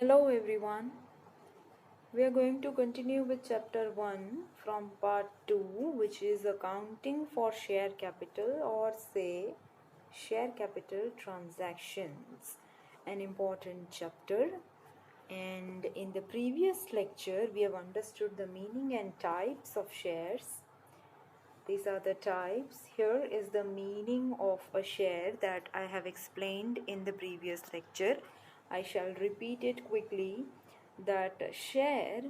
Hello everyone. We are going to continue with chapter 1 from part 2, which is accounting for share capital, or say share capital transactions, an important chapter. And in the previous lecture we have understood the meaning and types of shares. These are the types. Here is the meaning of a share that I have explained in the previous lecture. I shall repeat it quickly. That share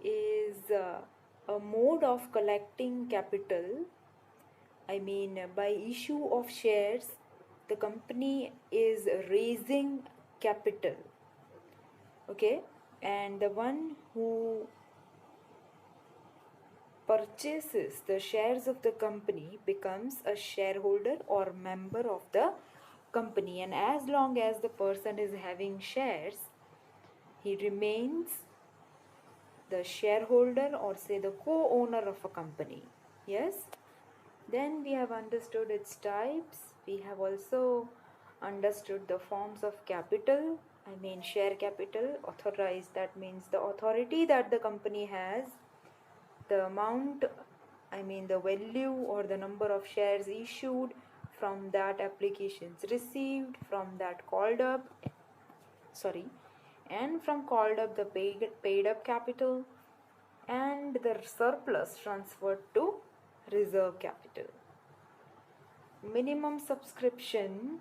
is a mode of collecting capital. By issue of shares, the company is raising capital. Okay, and the one who purchases the shares of the company becomes a shareholder or member of the company, and as long as the person is having shares, he remains the shareholder or say the co-owner of a company. Yes, then we have understood its types. We have also understood the forms of capital. Share capital. Authorized, that means the authority that the company has. The amount, the value or the number of shares issued, from that applications received, from that called up, and from called up the paid up capital, and the surplus transferred to reserve capital. Minimum subscription,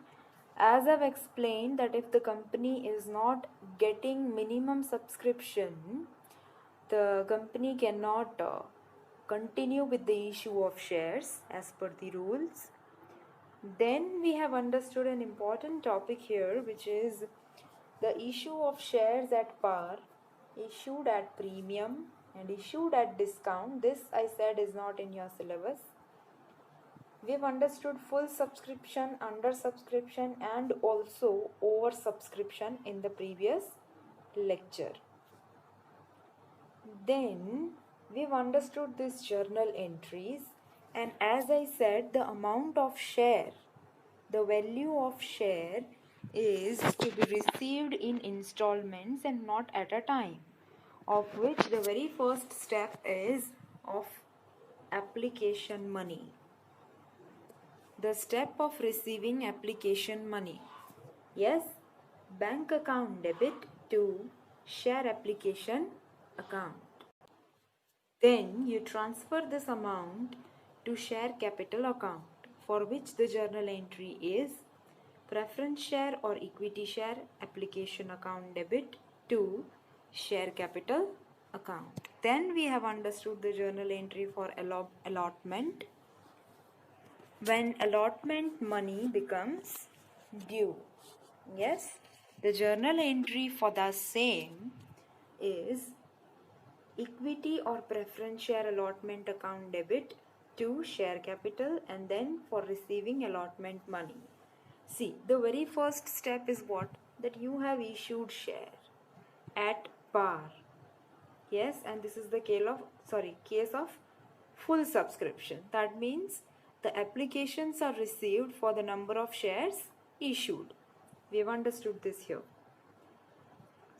as I've explained, that if the company is not getting minimum subscription, the company cannot continue with the issue of shares as per the rules. Then we have understood an important topic here, which is the issue of shares at par, issued at premium, and issued at discount. This I said is not in your syllabus. We have understood full subscription, under subscription, and also over subscription in the previous lecture. Then we've understood these journal entries, and as I said, the amount of share, the value of share is to be received in installments and not at a time, of which the very first step is of application money. The step of receiving application money. Yes, bank account debit to share application account. Then you transfer this amount to share capital account, for which the journal entry is preference share or equity share application account debit to share capital account. Then we have understood the journal entry for allotment, when allotment money becomes due. Yes, the journal entry for the same is equity or preference share allotment account debit to share capital, and then for receiving allotment money. See, the very first step is what? That you have issued share at par. Yes, and this is the case of full subscription. That means the applications are received for the number of shares issued. We have understood this here.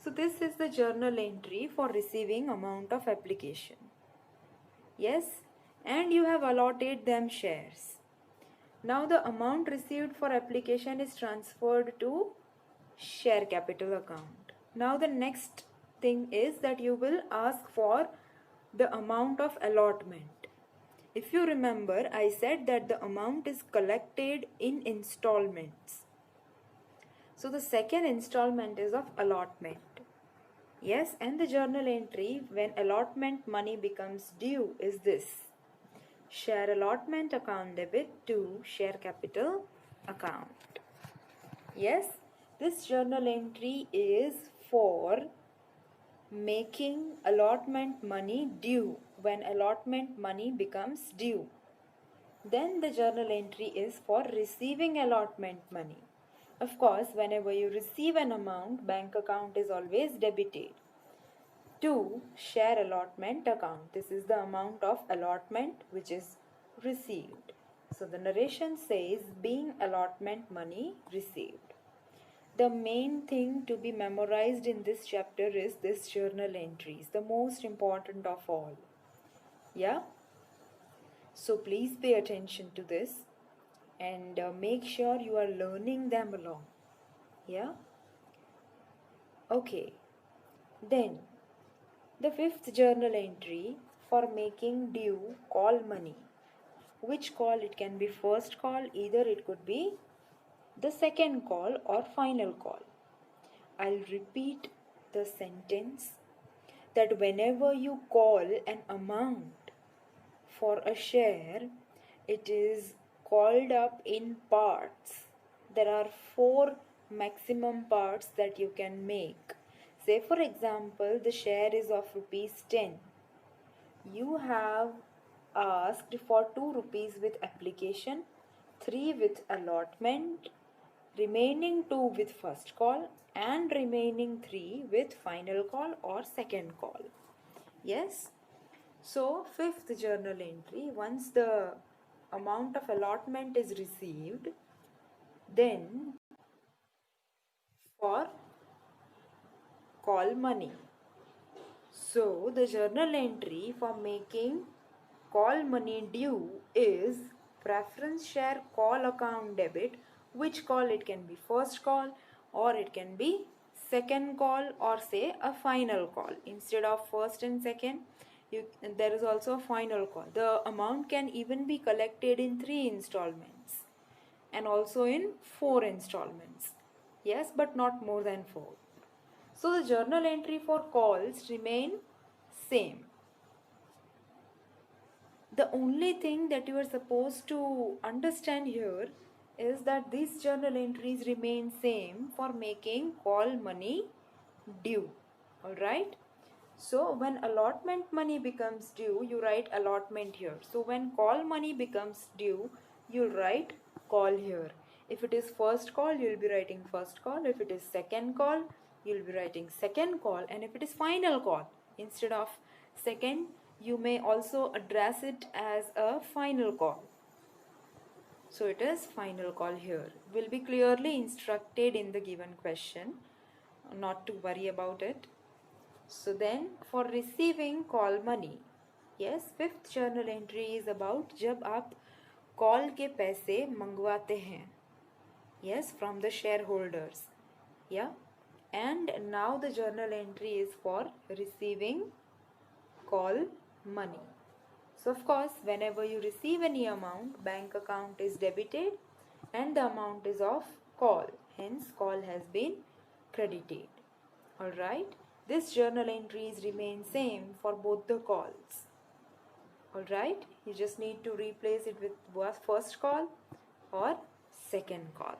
So this is the journal entry for receiving amount of application. Yes, and you have allotted them shares. Now the amount received for application is transferred to share capital account. Now the next thing is that you will ask for the amount of allotment. If you remember, I said that the amount is collected in installments. So the second installment is of allotment. Yes, and the journal entry when allotment money becomes due is this: share allotment account debit to share capital account. Yes, this journal entry is for making allotment money due, when allotment money becomes due. Then the journal entry is for receiving allotment money. Of course, whenever you receive an amount, bank account is always debited to share allotment account. This is the amount of allotment which is received. So the narration says being allotment money received. the main thing to be memorized in this chapter is this journal entries, the most important of all. Yeah? So please pay attention to this and make sure you are learning them along. Yeah? Okay. Then, the fifth journal entry for making due call money. Which call? It can be first call, either it could be the second call or final call. I'll repeat the sentence that whenever you call an amount for a share, it is called up in parts. There are 4 maximum parts that you can make. Say for example, the share is of rupees 10. You have asked for 2 rupees with application, 3 with allotment, remaining 2 with first call, and remaining 3 with final call or second call. Yes? So, fifth journal entry, once the amount of allotment is received, then for call money. So, the journal entry for making call money due is preference share call account debit. Which call? It can be first call or it can be second call or say a final call. Instead of first and second, there is also a final call. The amount can even be collected in 3 installments and also in 4 installments. Yes, but not more than 4. So the journal entry for calls remain same. The only thing that you are supposed to understand here is that these journal entries remain same for making call money due. Alright? So when allotment money becomes due, you write allotment here. So when call money becomes due, you write call here. If it is first call, you will be writing first call. If it is second call, you will be writing second call. And if it is final call, instead of second, you may also address it as a final call. So it is final call here. Will be clearly instructed in the given question. Not to worry about it. So then for receiving call money, yes, fifth journal entry is about जब आप call के पैसे मंगवाते हैं, yes, from the shareholders. Yeah, and now the journal entry is for receiving call money. So of course, whenever you receive any amount, bank account is debited and the amount is of call, hence call has been credited. Alright, this journal entries remain same for both the calls. Alright, you just need to replace it with first call or second call.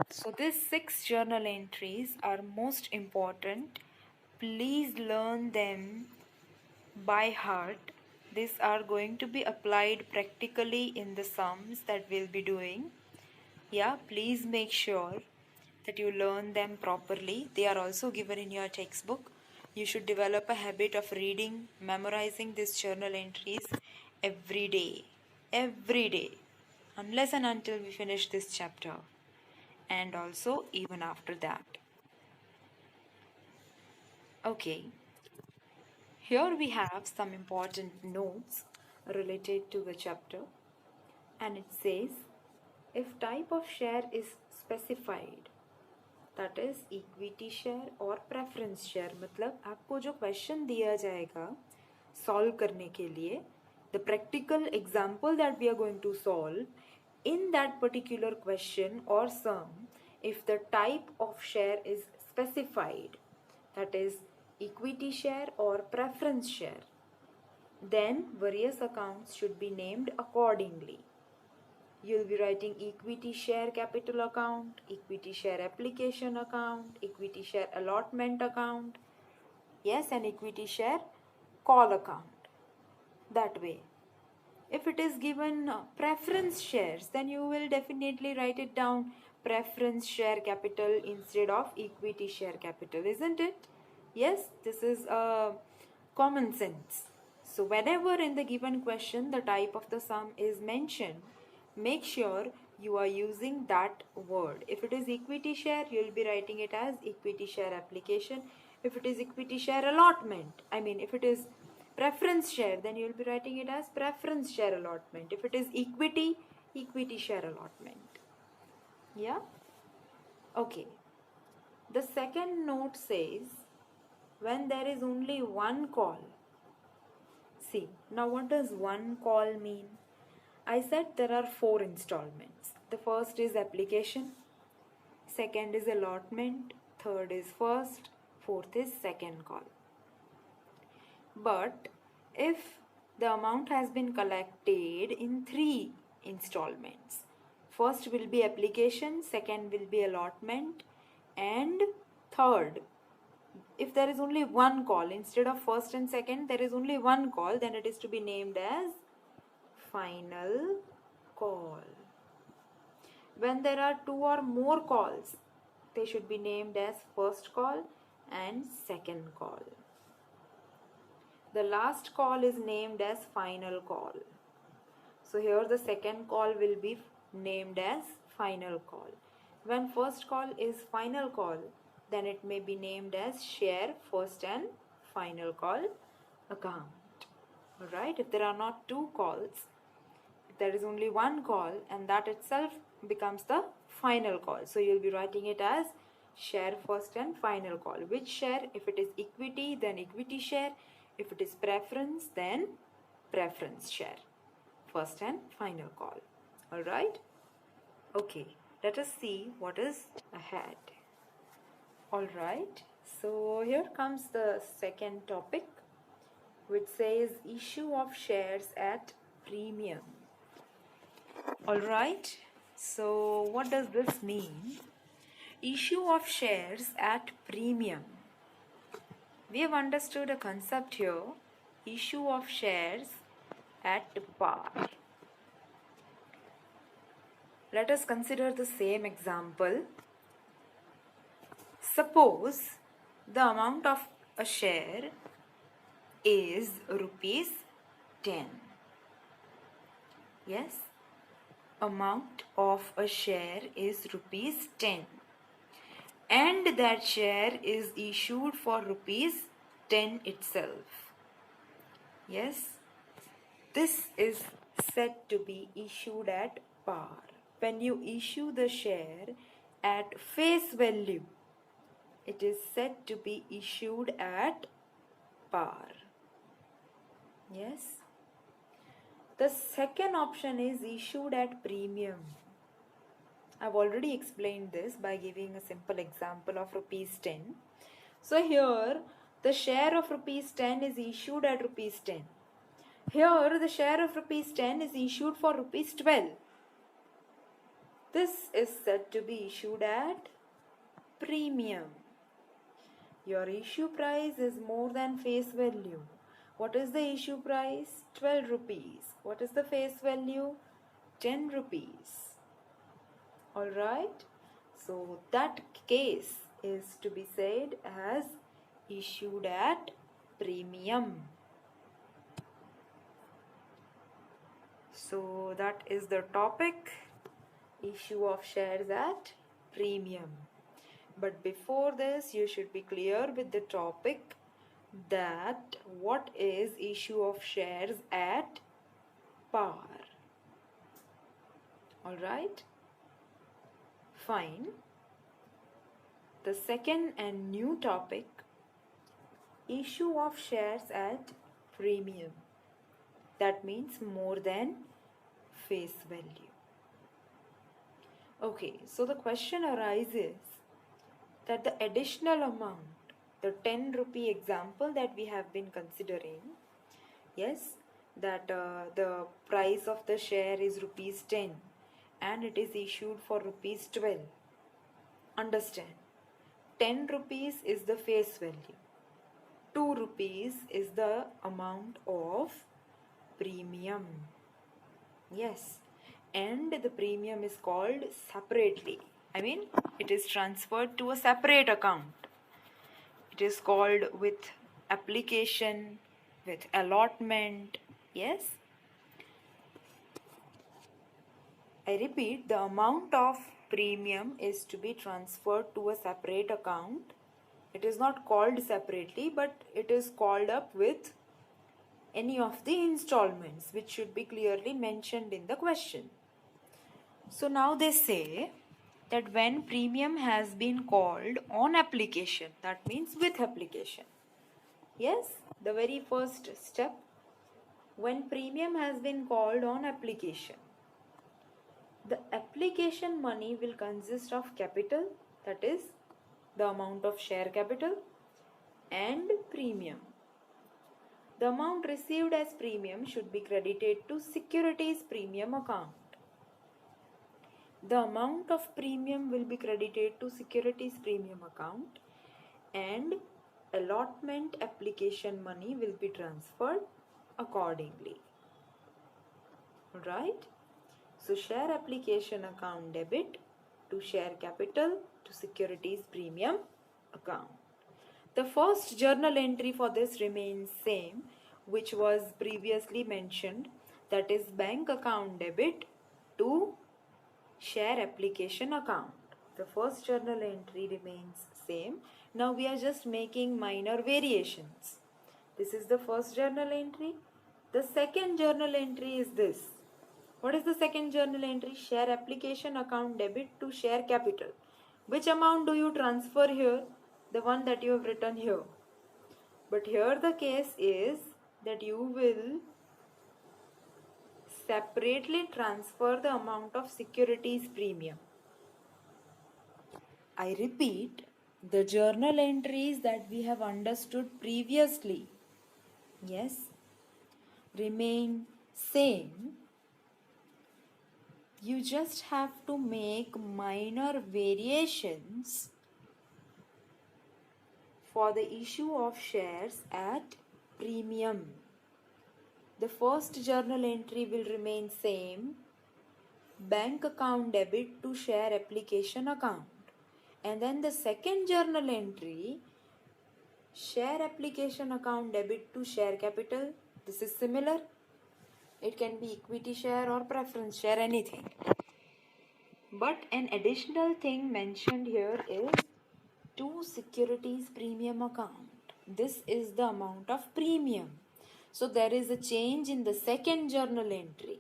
So these 6 journal entries are most important. Please learn them by heart. These are going to be applied practically in the sums that we'll be doing. Yeah, please make sure that you learn them properly. They are also given in your textbook. You should develop a habit of reading, memorizing these journal entries every day. Every day. Unless and until we finish this chapter. And also even after that. Okay. Here we have some important notes related to the chapter. And it says, if type of share is specified, that is equity share और preference share, मतलब आपको जो question दिया जाएगा solve करने के लिए, the practical example that we are going to solve, in that particular question or sum, if the type of share is specified, that is equity share or preference share, then various accounts should be named accordingly. You'll be writing equity share capital account, equity share application account, equity share allotment account, yes, and equity share call account. That way. If it is given preference shares, then you will definitely write it down preference share capital instead of equity share capital, isn't it? Yes, this is common sense. So whenever in the given question the type of the sum is mentioned, make sure you are using that word. If it is equity share, you will be writing it as equity share application. If it is equity share allotment, if it is preference share, then you will be writing it as preference share allotment. If it is equity, equity share allotment. Yeah? Okay. The second note says, when there is only one call. See, now what does one call mean? I said there are 4 installments. The first is application, second is allotment, third is first, fourth is second call. But if the amount has been collected in 3 installments, first will be application, second will be allotment, and third, if there is only one call, instead of first and second, there is only one call, then it is to be named as final call. When there are 2 or more calls, they should be named as first call and second call. The last call is named as final call. So here the second call will be named as final call. When first call is final call, then it may be named as share first and final call account. Alright, if there are not 2 calls, if there is only one call, and that itself becomes the final call. So you will be writing it as share first and final call. Which share? If it is equity, then equity share. If it is preference, then preference share. First and final call. Alright? Okay, let us see what is ahead. Alright, so here comes the second topic, which says issue of shares at premium. Alright, so what does this mean? Issue of shares at premium. We have understood a concept here, issue of shares at par. Let us consider the same example. Suppose the amount of a share is rupees 10. Yes, amount of a share is rupees 10. And that share is issued for rupees 10 itself. Yes, this is said to be issued at par. When you issue the share at face value, it is said to be issued at par. Yes. The second option is issued at premium. I've already explained this by giving a simple example of rupees 10. So here the share of rupees 10 is issued at rupees 10. Here the share of rupees 10 is issued for rupees 12. This is said to be issued at premium. Your issue price is more than face value. What is the issue price? 12 rupees. What is the face value? 10 rupees. Alright, so that case is to be said as issued at premium. So that is the topic, issue of shares at premium. But before this, you should be clear with the topic that what is issue of shares at par. Alright? Fine. The second and new topic, issue of shares at premium. That means more than face value. Okay, so the question arises that the additional amount, the 10 rupee example that we have been considering, yes, that the price of the share is rupees 10 and it is issued for rupees 12. Understand, 10 rupees is the face value, 2 rupees is the amount of premium. Yes, and the premium is called separately. It is transferred to a separate account. It is called with application, with allotment. Yes. I repeat, the amount of premium is to be transferred to a separate account. It is not called separately, but it is called up with any of the installments, which should be clearly mentioned in the question. So now they say that when premium has been called on application, that means with application. Yes, the very first step, when premium has been called on application, the application money will consist of capital, that is the amount of share capital, and premium. The amount received as premium should be credited to securities premium account. The amount of premium will be credited to securities premium account, and allotment application money will be transferred accordingly. Alright? So share application account debit to share capital to securities premium account. The first journal entry for this remains same, which was previously mentioned, that is bank account debit to share application account. The first journal entry remains same. Now we are just making minor variations. This is the first journal entry. The second journal entry is this. What is the second journal entry? Share application account debit to share capital. Which amount do you transfer here? The one that you have written here. But here the case is that you will separately transfer the amount of securities premium. I repeat, the journal entries that we have understood previously, yes, remain same. You just have to make minor variations for the issue of shares at premium. The first journal entry will remain same, bank account debit to share application account. And then the second journal entry, share application account debit to share capital. This is similar. It can be equity share or preference share, anything. But an additional thing mentioned here is to securities premium account. This is the amount of premium. So there is a change in the second journal entry.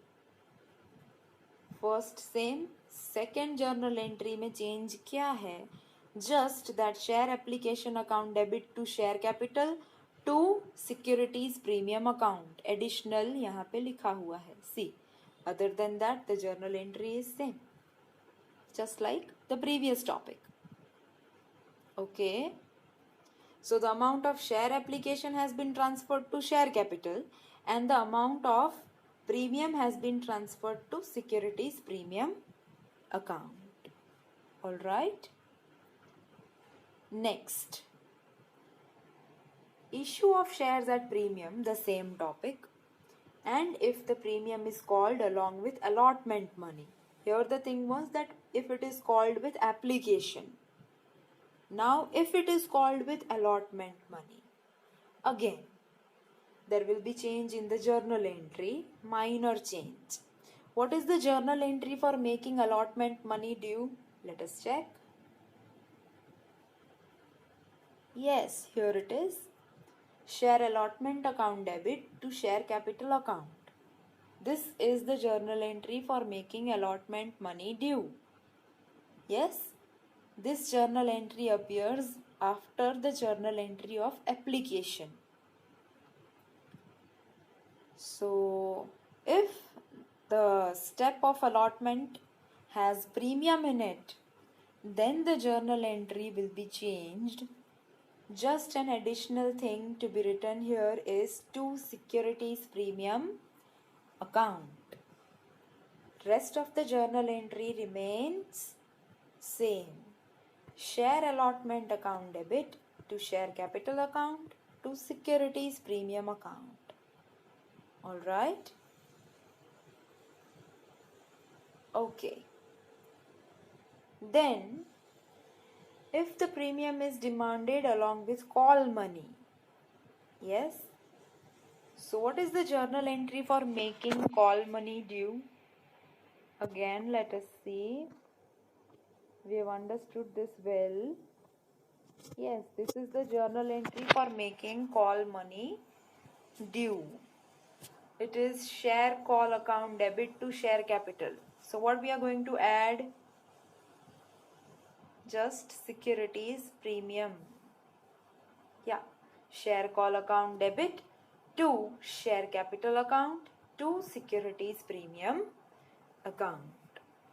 First same, second journal entry में change क्या है? Just that share application account debit to share capital to securities premium account. Additional यहाँ पे लिखा हुआ है. See, other than that the journal entry is same. Just like the previous topic. Okay. So the amount of share application has been transferred to share capital and the amount of premium has been transferred to securities premium account. Alright. Next. Issue of shares at premium, the same topic. And if the premium is called along with allotment money. Here the thing was that if it is called with application. Now if it is called with allotment money. Again, there will be change in the journal entry, minor change. What is the journal entry for making allotment money due? Let us check. Yes, here it is. Share allotment account debit to share capital account. This is the journal entry for making allotment money due. Yes, this journal entry appears after the journal entry of application. So, if the step of allotment has premium in it, then the journal entry will be changed. Just an additional thing to be written here is to securities premium account. Rest of the journal entry remains same. Share allotment account debit to share capital account to securities premium account. Alright? Okay. Then, if the premium is demanded along with call money, yes? So what is the journal entry for making call money due? Again, let us see. We have understood this well. Yes, this is the journal entry for making call money due. It is share call account debit to share capital. So what we are going to add? Just securities premium. Yeah, share call account debit to share capital account to securities premium account.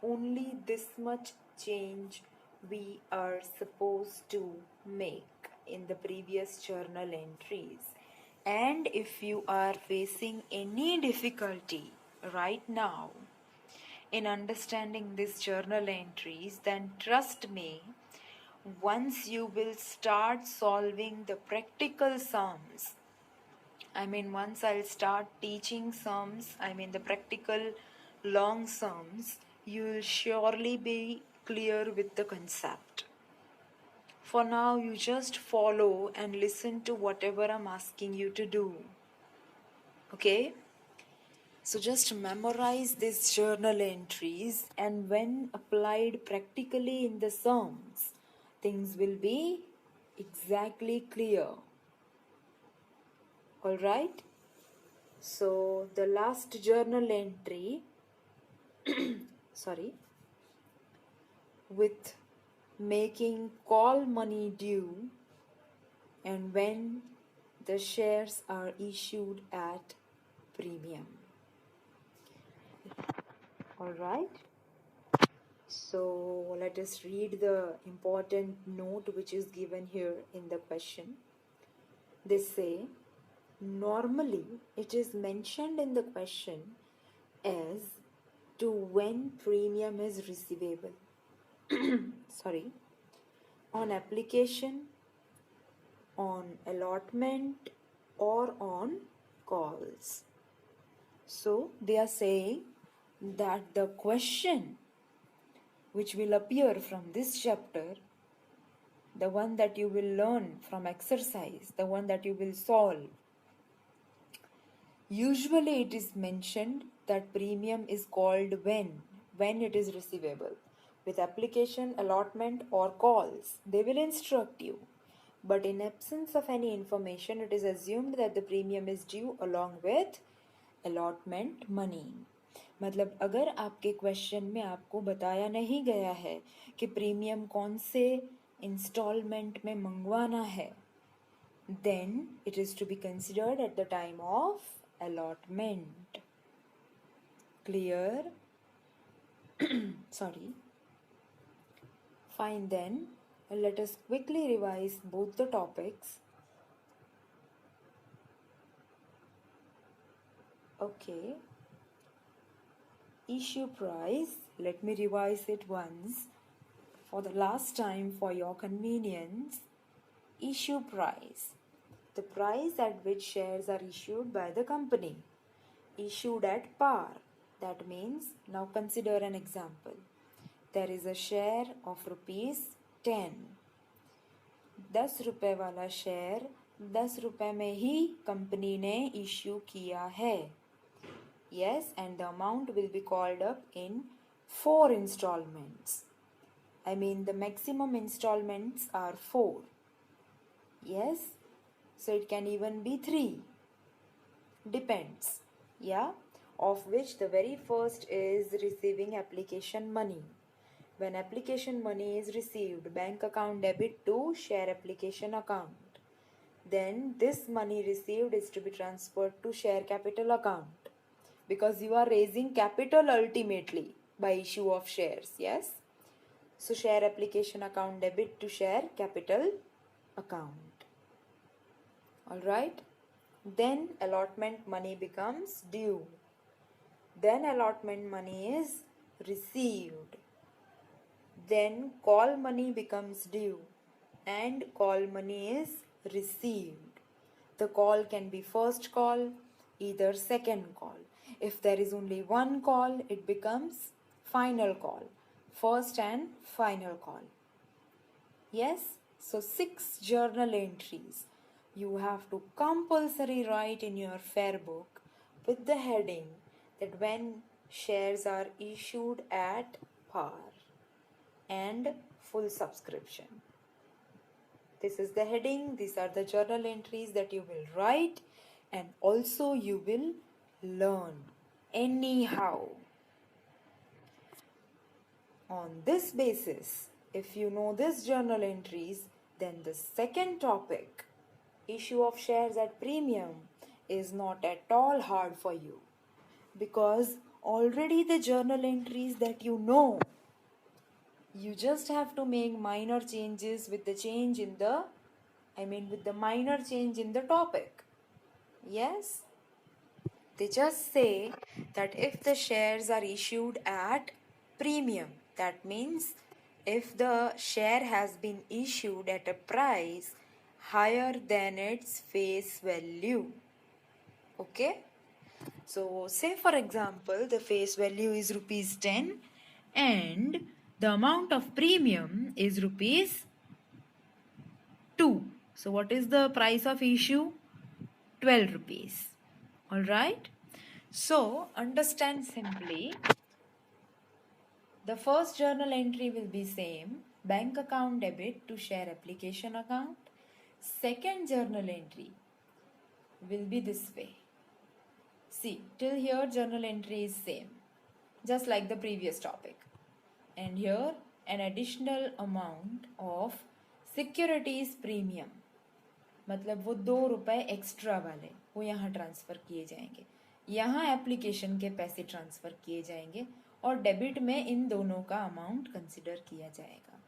Only this much change we are supposed to make in the previous journal entries. And if you are facing any difficulty right now in understanding these journal entries, then trust me, once you will start solving the practical sums, once I'll start teaching sums, the practical long sums, you'll surely be clear with the concept. For now, you just follow and listen to whatever I'm asking you to do. Okay? So just memorize these journal entries, and when applied practically in the sums, things will be exactly clear. Alright? So the last journal entry with making call money due and when the shares are issued at premium. Alright? So let us read the important note which is given here in the question. They say, normally it is mentioned in the question as to when premium is receivable. On application, on allotment, or on calls. So they are saying that the question which will appear from this chapter, the one that you will learn from exercise, the one that you will solve, usually it is mentioned that premium is called when it is receivable. With application, allotment, or calls, they will instruct you. But in absence of any information, it is assumed that the premium is due along with allotment money. मतलब अगर आपके question में आपको बताया नहीं गया है कि प्रीमियम कौन से इंस्टॉलमेंट में मंगवाना है, then it is to be considered at the time of allotment. Clear? Sorry. Fine then. Let us quickly revise both the topics. Okay. Issue price. Let me revise it once for the last time for your convenience. Issue price. The price at which shares are issued by the company. Issued at par. That means, now consider an example. There is a share of ₹10. 10 रुपए वाला share 10 रुपए में ही company ने issue किया है. Yes, and the amount will be called up in 4 installments. The maximum installments are 4. Yes, so it can even be 3. Depends. Yeah, of which the very first is receiving application money. When application money is received, bank account debit to share application account. Then this money received is to be transferred to share capital account, because you are raising capital ultimately by issue of shares. Yes. So share application account debit to share capital account. Alright. Then allotment money becomes due. Then allotment money is received. Then call money becomes due and call money is received. The call can be first call, either second call. If there is only one call, it becomes final call. First and final call. Yes? So 6 journal entries you have to compulsory write in your fair book with the heading that when shares are issued at par and full subscription. This is the heading. These are the journal entries that you will write, and also you will learn anyhow. On this basis, if you know these journal entries, then the second topic, issue of shares at premium, is not at all hard for you, because already the journal entries that you know, you just have to make minor changes with the change in the with the minor change in the topic. Yes, they just say that if the shares are issued at premium, that means if the share has been issued at a price higher than its face value. Okay, so say for example the face value is rupees 10 and the amount of premium is rupees 2. So what is the price of issue? 12 rupees. All right. So understand simply, the first journal entry will be same, bank account debit to share application account. Second journal entry will be this way. See, till here journal entry is same, just like the previous topic. And here an additional amount of securities premium, मतलब वो 2 रुपए extra वाले वो यहाँ transfer किए जाएंगे, यहाँ application के पैसे ट्रांसफ़र किए जाएंगे और डेबिट में इन दोनों का अमाउंट कंसिडर किया जाएगा.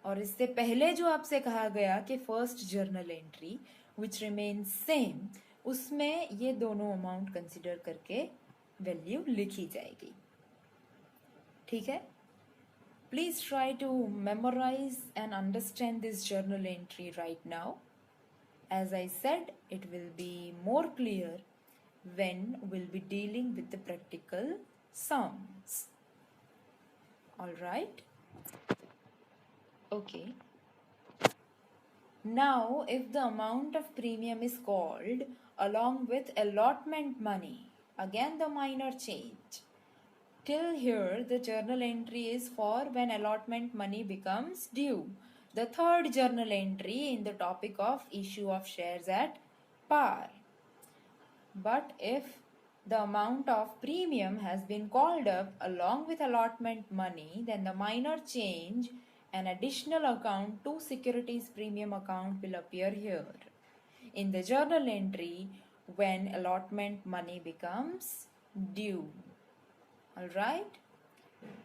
और इससे पहले जो आपसे कहा गया कि first journal entry which remain same, उसमें ये दोनों अमाउंट कंसिडर करके वैल्यू लिखी जाएगी. ठीक है. Please try to memorize and understand this journal entry right now. As I said, it will be more clear when we'll be dealing with the practical sums. All right? Okay. Now, if the amount of premium is called along with allotment money, again the minor change. Till here, the journal entry is for when allotment money becomes due. The third journal entry in the topic of issue of shares at par. But if the amount of premium has been called up along with allotment money, then the minor change, an additional account to securities premium account, will appear here in the journal entry when allotment money becomes due. Alright?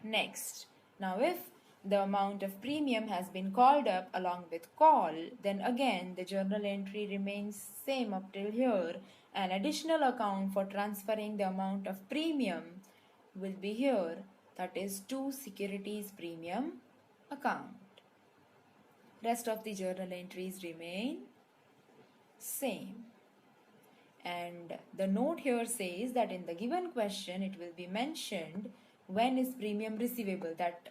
Next, now if the amount of premium has been called up along with call, then again the journal entry remains same up till here. An additional account for transferring the amount of premium will be here, that is to securities premium account. Rest of the journal entries remain same. And the note here says that in the given question it will be mentioned when is premium receivable, that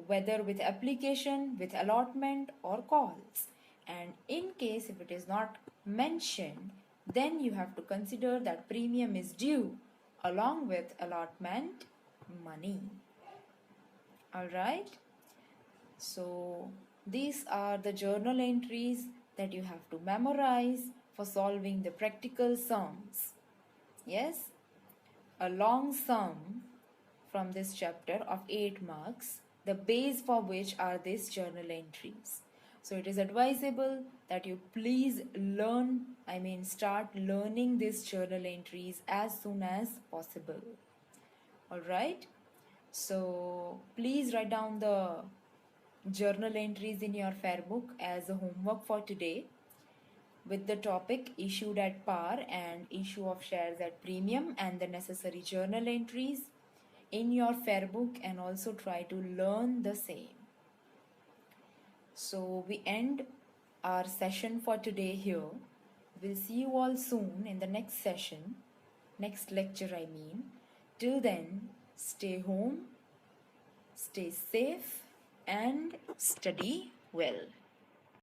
whether with application, with allotment or calls. And in case if it is not mentioned, then you have to consider that premium is due along with allotment money. Alright? So these are the journal entries that you have to memorize for solving the practical sums. Yes, a long sum from this chapter of 8 marks, the base for which are these journal entries. So it is advisable that you please start learning these journal entries as soon as possible. Alright, so please write down the journal entries in your fair book as a homework for today, with the topic issued at par and issue of shares at premium and the necessary journal entries in your fair book, and also try to learn the same. So we end our session for today here. We'll see you all soon in the next session, next lecture I mean. Till then, stay home, stay safe and study well.